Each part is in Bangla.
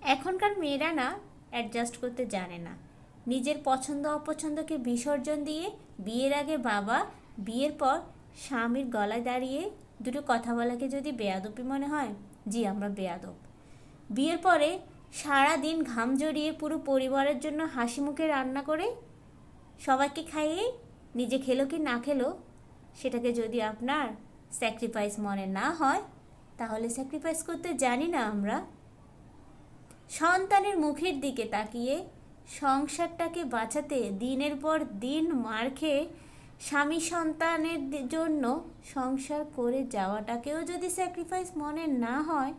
এখনকার মেয়েরা না অ্যাডজাস্ট করতে জানে না। নিজের পছন্দ অপছন্দকে বিসর্জন দিয়ে বিয়ের আগে বাবা, বিয়ের পর স্বামীর গলায় দাঁড়িয়ে দুটো কথা বলাকে যদি বেয়াদবি মনে হয়, জি আমরা বেয়াদব। বিয়ের পরে সারা দিন ঘাম জড়িয়ে পুরো পরিবারের জন্য হাসি মুখে রান্না করে সবাইকে খাইয়ে নিজে খেলো কি না খেলো, সেটাকে যদি আপনার স্যাক্রিফাইস মনে না হয়, তাহলে স্যাক্রিফাইস করতে জানি না আমরা। সন্তানের মুখের দিকে তাকিয়ে সংসারটাকে বাঁচাতে দিনের পর দিন মার খেয়ে স্বামী সন্তানের জন্য সংসার করে যাওয়াটাকেও যদি স্যাক্রিফাইস মনে না হয়,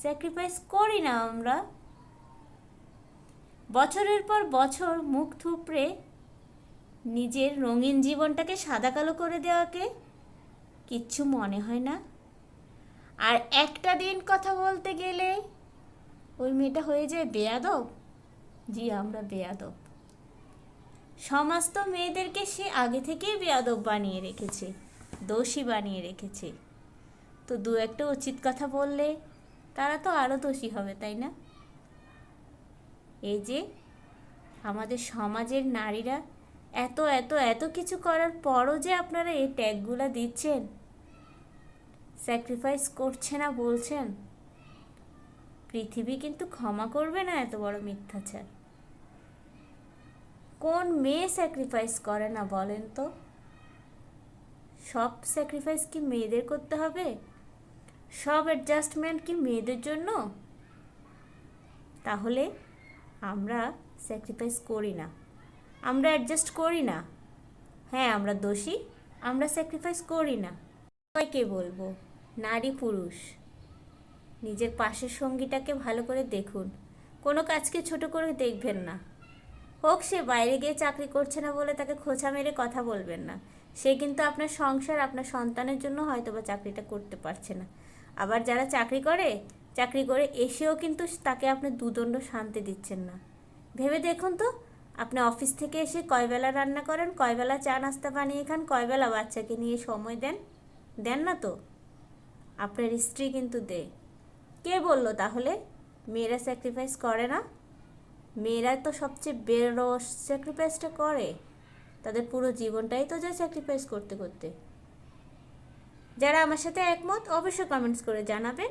স্যাক্রিফাইস করি না আমরা। বছরের পর বছর মুখ থুবড়ে নিজের রঙিন জীবনটাকে সাদা কালো করে দেওয়াকে কিচ্ছু মনে হয় না। আর একটা দিন কথা বলতে গেলে ওই মেয়েটা হয়ে যায় বেয়াদব। জি আমরা বেয়াদব। সমাজ তো মেয়েদেরকে সে আগে থেকেই বেয়াদব বানিয়ে রেখেছে, দোষী বানিয়ে রেখেছে। তো দু একটা উচিত কথা বললে তারা তো আরও দোষী হবে, তাই না? এই যে আমাদের সমাজের নারীরা এত এত এত কিছু করার পরও যে আপনারা এই ট্যাগগুলো দিচ্ছেন, স্যাক্রিফাইস করছে না বলছেন, পৃথিবী কিন্তু ক্ষমা করবে না এত বড় মিথ্যাচার। কোন মেয়ে স্যাক্রিফাইস করে না বলেন তো? সব স্যাক্রিফাইস কি মেয়েদের করতে হবে? সব অ্যাডজাস্টমেন্ট কি মেয়েদের জন্য? তাহলে আমরা স্যাক্রিফাইস করি না, আমরা অ্যাডজাস্ট করি না। হ্যাঁ আমরা দোষী, আমরা স্যাক্রিফাইস করি না। সবাইকে বলবো, নারী পুরুষ নিজের পাশের সঙ্গীটাকে ভালো করে দেখুন, কোনো কাজকে ছোট করে দেখবেন না। হোক সে বাইরে গিয়ে চাকরি করছে না বলে তাকে খোঁচা মেরে কথা বলবেন না। সে কিন্তু আপনার সংসার, আপনার সন্তানের জন্য হয়তো বা চাকরিটা করতে পারছে না। আবার যারা চাকরি করে এসেও কিন্তু তাকে আপনি দুদণ্ড শান্তি দিচ্ছেন না। ভেবে দেখুন তো, আপনি অফিস থেকে এসে কয়বেলা রান্না করেন, কয়বেলা চা নাস্তা বানিয়ে খান, কয়বেলা বাচ্চাকে নিয়ে সময় দেন না তো? আপনার স্ত্রী কিন্তু দেয়। কে বললো তাহলে মেয়েরা স্যাক্রিফাইস করে না? মেয়েরা তো সবচেয়ে বড় স্যাক্রিফাইসটা করে, তাদের পুরো জীবনটাই তো যায় স্যাক্রিফাইস করতে করতে। যারা আমার সাথে একমত অবশ্যই কমেন্টস করে জানাবেন।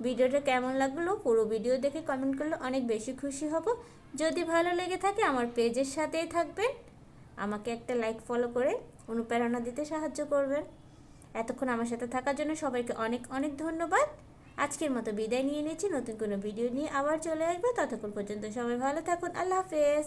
ভিডিওটা কেমন লাগলো পুরো ভিডিও দেখে কমেন্ট করলে অনেক বেশি খুশি হব। যদি ভালো লেগে থাকে আমার পেজের সাথেই থাকবেন, আমাকে একটা লাইক ফলো করে অনুপ্রেরণা দিতে সাহায্য করবেন। এতক্ষণ আমার সাথে থাকার জন্য সবাইকে অনেক অনেক ধন্যবাদ। আজকের মতো বিদায় নিয়ে নিচ্ছি, নতুন কোনো ভিডিও নিয়ে আবার চলে আসবো। ততক্ষণ পর্যন্ত সবাই ভালো থাকুন। আল্লাহ হাফেজ।